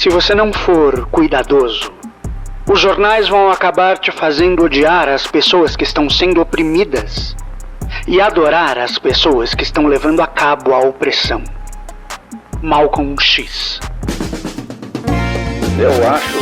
Se você não for cuidadoso, os jornais vão acabar te fazendo odiar as pessoas que estão sendo oprimidas e adorar as pessoas que estão levando a cabo a opressão. Malcolm X. Eu acho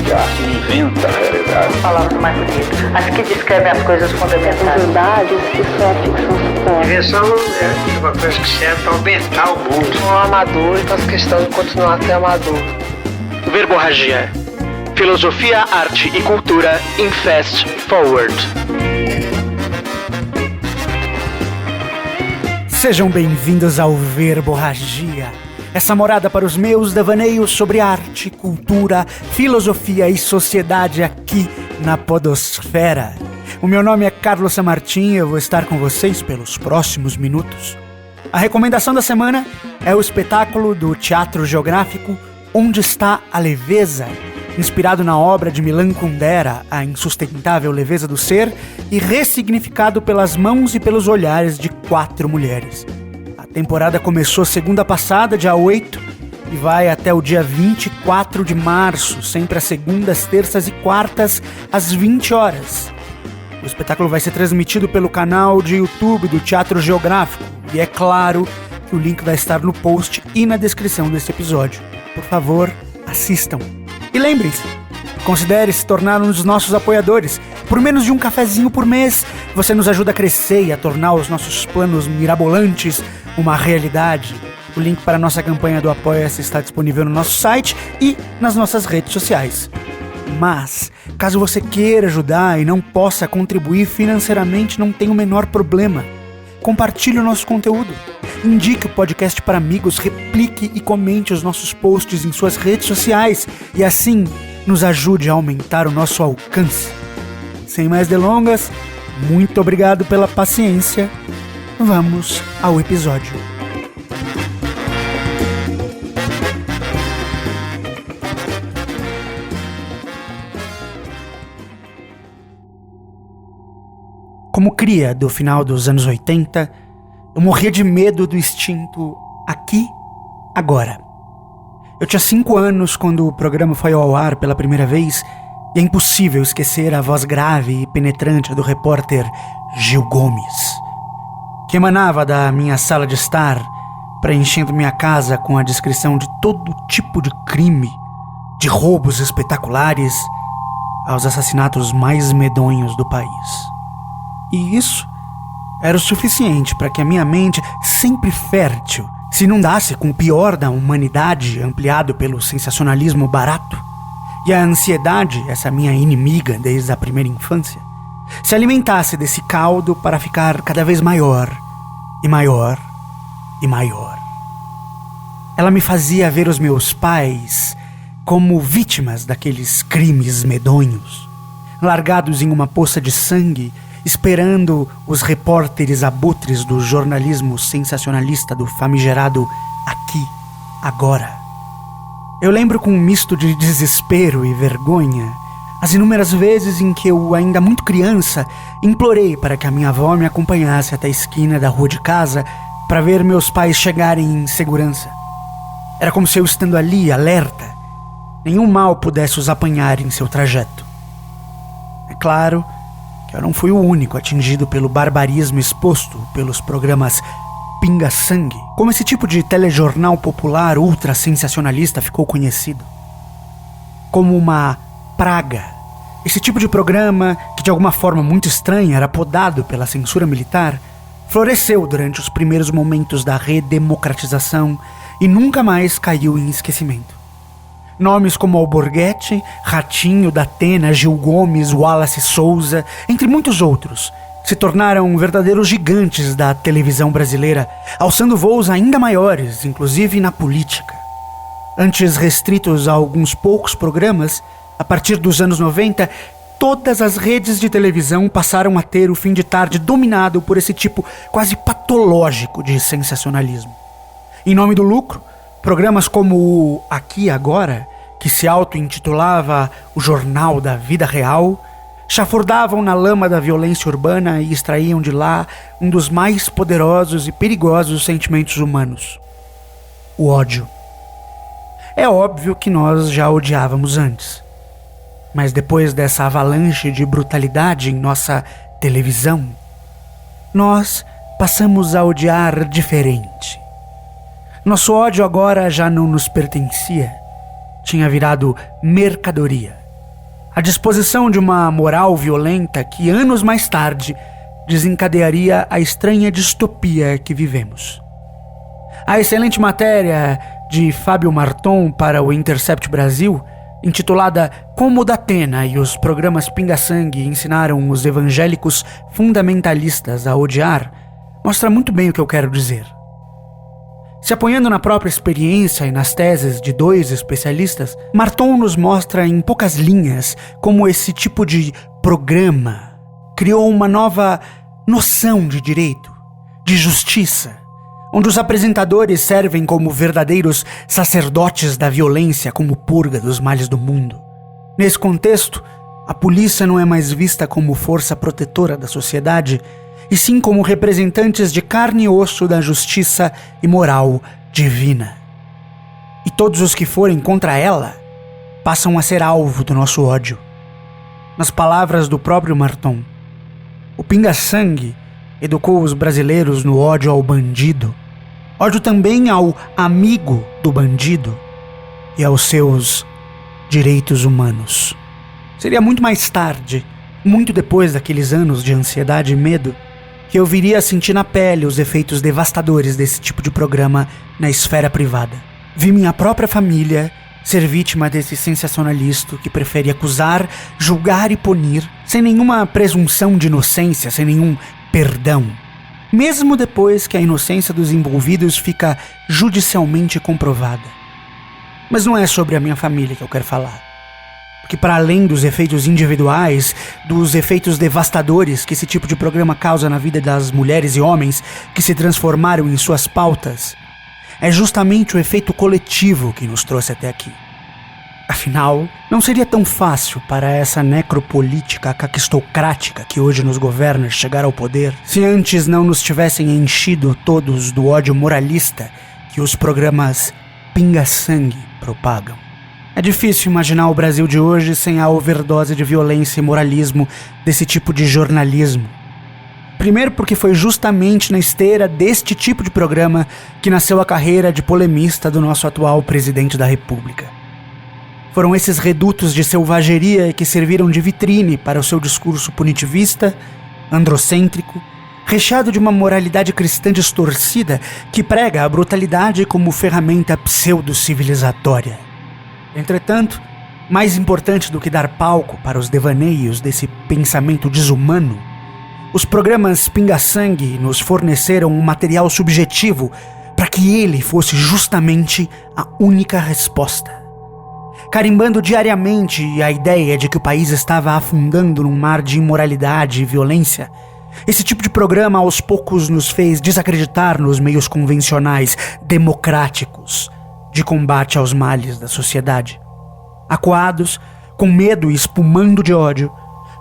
que a arte inventa a realidade. Palavras mais bonitas, as que descrevem as coisas fundamentais. Verdades que só a ficção supõe. Invenção é uma coisa que serve para aumentar o mundo. Um amador e faz questão de continuar a ser amador. Verborragia. Filosofia, arte e cultura em Fast Forward. Sejam bem-vindos ao Verborragia, essa morada para os meus devaneios sobre arte, cultura, filosofia e sociedade aqui na podosfera. O meu nome é Carlos Samartim e eu vou estar com vocês pelos próximos minutos. A recomendação da semana é o espetáculo do Teatro Geográfico Onde Está a Leveza, inspirado na obra de Milan Kundera, A Insustentável Leveza do Ser, e ressignificado pelas mãos e pelos olhares de 4 mulheres. A temporada começou segunda passada, dia 8, e vai até o dia 24 de março, sempre às segundas, terças e quartas, às 20 horas. O espetáculo vai ser transmitido pelo canal de YouTube do Teatro Geográfico, e é claro que o link vai estar no post e na descrição desse episódio. Por favor, assistam. E lembrem-se, considere se tornar um dos nossos apoiadores. Por menos de um cafezinho por mês, você nos ajuda a crescer e a tornar os nossos planos mirabolantes uma realidade. O link para a nossa campanha do Apoia-se está disponível no nosso site e nas nossas redes sociais. Mas, caso você queira ajudar e não possa contribuir financeiramente, não tem o menor problema. Compartilhe o nosso conteúdo. Indique o podcast para amigos, replique e comente os nossos posts em suas redes sociais e assim nos ajude a aumentar o nosso alcance. Sem mais delongas, muito obrigado pela paciência. Vamos ao episódio. Como cria do final dos anos 80, eu morria de medo do extinto Aqui, Agora. Eu tinha 5 anos quando o programa foi ao ar pela primeira vez e é impossível esquecer a voz grave e penetrante do repórter Gil Gomes, que emanava da minha sala de estar, preenchendo minha casa com a descrição de todo tipo de crime, de roubos espetaculares aos assassinatos mais medonhos do país. E isso era o suficiente para que a minha mente, sempre fértil, se inundasse com o pior da humanidade ampliado pelo sensacionalismo barato. E a ansiedade, essa minha inimiga desde a primeira infância, se alimentasse desse caldo para ficar cada vez maior, e maior, e maior. Ela me fazia ver os meus pais como vítimas daqueles crimes medonhos, largados em uma poça de sangue, esperando os repórteres abutres do jornalismo sensacionalista do famigerado Aqui, Agora. Eu lembro com um misto de desespero e vergonha as inúmeras vezes em que eu, ainda muito criança, implorei para que a minha avó me acompanhasse até a esquina da rua de casa para ver meus pais chegarem em segurança. Era como se eu, estando ali, alerta, nenhum mal pudesse os apanhar em seu trajeto. É claro que eu não fui o único atingido pelo barbarismo exposto pelos programas Pinga-Sangue, como esse tipo de telejornal popular ultra-sensacionalista ficou conhecido. Como uma praga. Esse tipo de programa, que de alguma forma muito estranha era podado pela censura militar, floresceu durante os primeiros momentos da redemocratização e nunca mais caiu em esquecimento. Nomes como Alborguete, Ratinho, Datena, Gil Gomes, Wallace Souza, entre muitos outros, se tornaram verdadeiros gigantes da televisão brasileira, alçando voos ainda maiores, inclusive na política. Antes restritos a alguns poucos programas, a partir dos anos 90, todas as redes de televisão passaram a ter o fim de tarde dominado por esse tipo quase patológico de sensacionalismo. Em nome do lucro, programas como o Aqui Agora, que se auto-intitulava o Jornal da Vida Real, chafurdavam na lama da violência urbana e extraíam de lá um dos mais poderosos e perigosos sentimentos humanos: o ódio. É óbvio que nós já odiávamos antes. Mas depois dessa avalanche de brutalidade em nossa televisão, nós passamos a odiar diferente. Nosso ódio agora já não nos pertencia. Tinha virado mercadoria, à disposição de uma moral violenta que anos mais tarde desencadearia a estranha distopia que vivemos. A excelente matéria de Fábio Marton para o Intercept Brasil, intitulada Como Datena e os programas Pinga-Sangue ensinaram os evangélicos fundamentalistas a odiar, mostra muito bem o que eu quero dizer. Se apoiando na própria experiência e nas teses de 2 especialistas, Marton nos mostra em poucas linhas como esse tipo de programa criou uma nova noção de direito, de justiça, onde os apresentadores servem como verdadeiros sacerdotes da violência como purga dos males do mundo. Nesse contexto, a polícia não é mais vista como força protetora da sociedade, e sim como representantes de carne e osso da justiça e moral divina. E todos os que forem contra ela passam a ser alvo do nosso ódio. Nas palavras do próprio Marton, o Pinga-Sangue educou os brasileiros no ódio ao bandido, ódio também ao amigo do bandido e aos seus direitos humanos. Seria muito mais tarde, muito depois daqueles anos de ansiedade e medo, que eu viria a sentir na pele os efeitos devastadores desse tipo de programa na esfera privada. Vi minha própria família ser vítima desse sensacionalista que prefere acusar, julgar e punir, sem nenhuma presunção de inocência, sem nenhum perdão, mesmo depois que a inocência dos envolvidos fica judicialmente comprovada. Mas não é sobre a minha família que eu quero falar. Porque para além dos efeitos individuais, dos efeitos devastadores que esse tipo de programa causa na vida das mulheres e homens que se transformaram em suas pautas, é justamente o efeito coletivo que nos trouxe até aqui. Afinal, não seria tão fácil para essa necropolítica caquistocrática que hoje nos governa chegar ao poder se antes não nos tivessem enchido todos do ódio moralista que os programas Pinga-Sangue propagam. É difícil imaginar o Brasil de hoje sem a overdose de violência e moralismo desse tipo de jornalismo. Primeiro porque foi justamente na esteira deste tipo de programa que nasceu a carreira de polemista do nosso atual presidente da República. Foram esses redutos de selvageria que serviram de vitrine para o seu discurso punitivista, androcêntrico, recheado de uma moralidade cristã distorcida que prega a brutalidade como ferramenta pseudo-civilizatória. Entretanto, mais importante do que dar palco para os devaneios desse pensamento desumano, os programas Pinga-Sangue nos forneceram um material subjetivo para que ele fosse justamente a única resposta. Carimbando diariamente a ideia de que o país estava afundando num mar de imoralidade e violência, esse tipo de programa aos poucos nos fez desacreditar nos meios convencionais, democráticos, de combate aos males da sociedade. Acuados, com medo e espumando de ódio,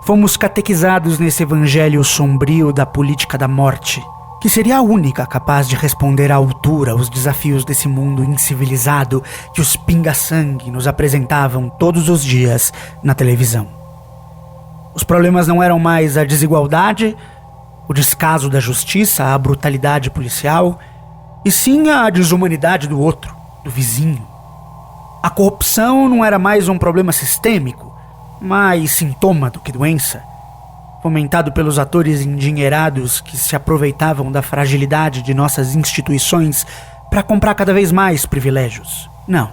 fomos catequizados nesse evangelho sombrio da política da morte, que seria a única capaz de responder à altura aos desafios desse mundo incivilizado que os Pinga-Sangue nos apresentavam todos os dias na televisão. Os problemas não eram mais a desigualdade, o descaso da justiça, a brutalidade policial, e sim a desumanidade do outro, do vizinho. A corrupção não era mais um problema sistêmico, mas sintoma do que doença, fomentado pelos atores endinheirados que se aproveitavam da fragilidade de nossas instituições para comprar cada vez mais privilégios. Não.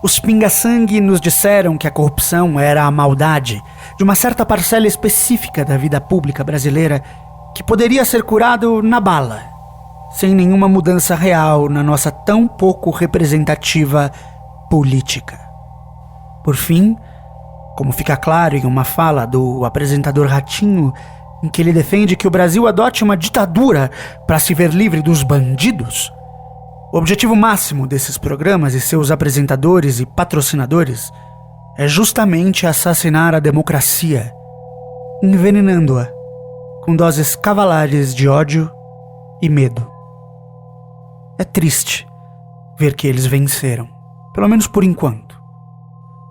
Os Pinga-Sangue nos disseram que a corrupção era a maldade de uma certa parcela específica da vida pública brasileira que poderia ser curado na bala, sem nenhuma mudança real na nossa tão pouco representativa política. Por fim, como fica claro em uma fala do apresentador Ratinho, em que ele defende que o Brasil adote uma ditadura para se ver livre dos bandidos, o objetivo máximo desses programas e seus apresentadores e patrocinadores é justamente assassinar a democracia, envenenando-a com doses cavalares de ódio e medo. É triste ver que eles venceram. Pelo menos por enquanto.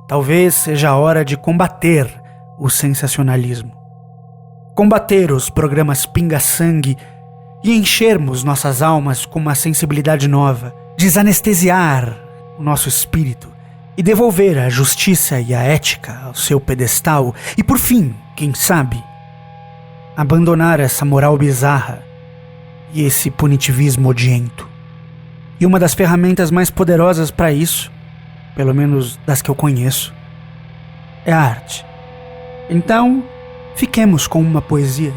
Talvez seja a hora de combater o sensacionalismo. Combater os programas pinga-sangue e enchermos nossas almas com uma sensibilidade nova. Desanestesiar o nosso espírito e devolver a justiça e a ética ao seu pedestal. E por fim, quem sabe, abandonar essa moral bizarra e esse punitivismo odiento. E uma das ferramentas mais poderosas para isso, pelo menos das que eu conheço, é a arte. Então, fiquemos com uma poesia.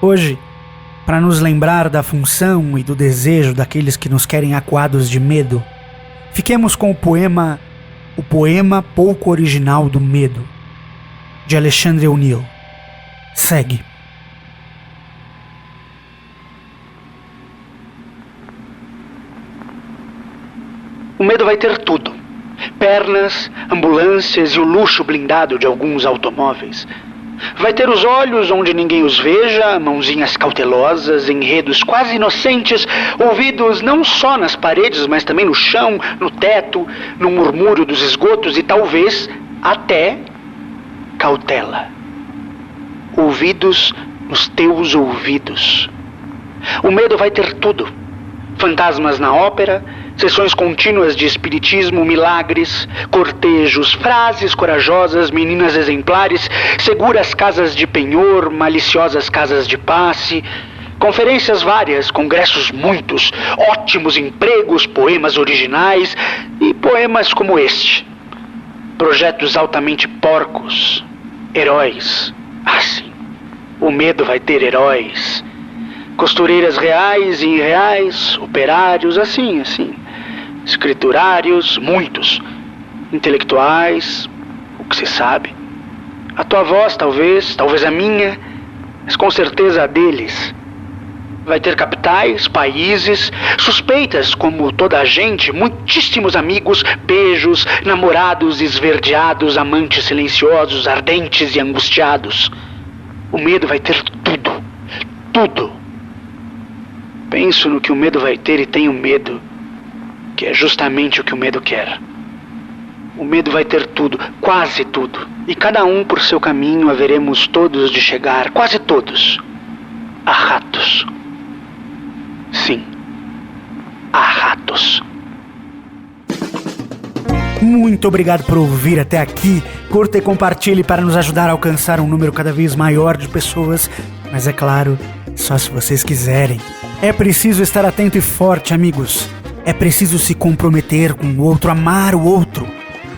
Hoje, para nos lembrar da função e do desejo daqueles que nos querem acuados de medo, fiquemos com o poema pouco original do medo, de Alexandre O'Neil. Segue. O medo vai ter tudo. Pernas, ambulâncias e o luxo blindado de alguns automóveis. Vai ter os olhos onde ninguém os veja, mãozinhas cautelosas, enredos quase inocentes, ouvidos não só nas paredes, mas também no chão, no teto, no murmúrio dos esgotos e talvez até cautela. Ouvidos nos teus ouvidos. O medo vai ter tudo. Fantasmas na ópera, sessões contínuas de espiritismo, milagres, cortejos, frases corajosas, meninas exemplares, seguras casas de penhor, maliciosas casas de passe, conferências várias, congressos muitos, ótimos empregos, poemas originais e poemas como este. Projetos altamente porcos, heróis. Sim, o medo vai ter heróis. Costureiras reais e irreais, operários, assim. Escriturários, muitos. Intelectuais, o que se sabe. A tua voz, talvez a minha, mas com certeza a deles. Vai ter capitais, países, suspeitas como toda a gente, muitíssimos amigos, beijos, namorados esverdeados, amantes silenciosos, ardentes e angustiados. O medo vai ter tudo, tudo. Penso no que o medo vai ter e tenho medo, que é justamente o que o medo quer. O medo vai ter tudo, quase tudo. E cada um por seu caminho haveremos todos de chegar, quase todos, a ratos. Sim, a ratos. Muito obrigado por ouvir até aqui. Curta e compartilhe para nos ajudar a alcançar um número cada vez maior de pessoas. Mas é claro, só se vocês quiserem. É preciso estar atento e forte, amigos. É preciso se comprometer com o outro, amar o outro.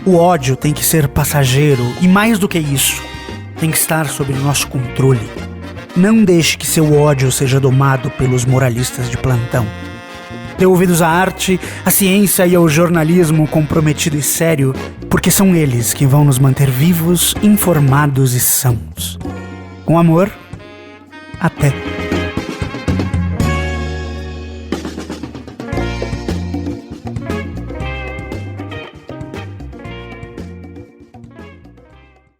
O ódio tem que ser passageiro e, mais do que isso, tem que estar sob nosso controle. Não deixe que seu ódio seja domado pelos moralistas de plantão. Dê ouvidos à arte, à ciência e ao jornalismo comprometido e sério, porque são eles que vão nos manter vivos, informados e sãos. Com amor, até.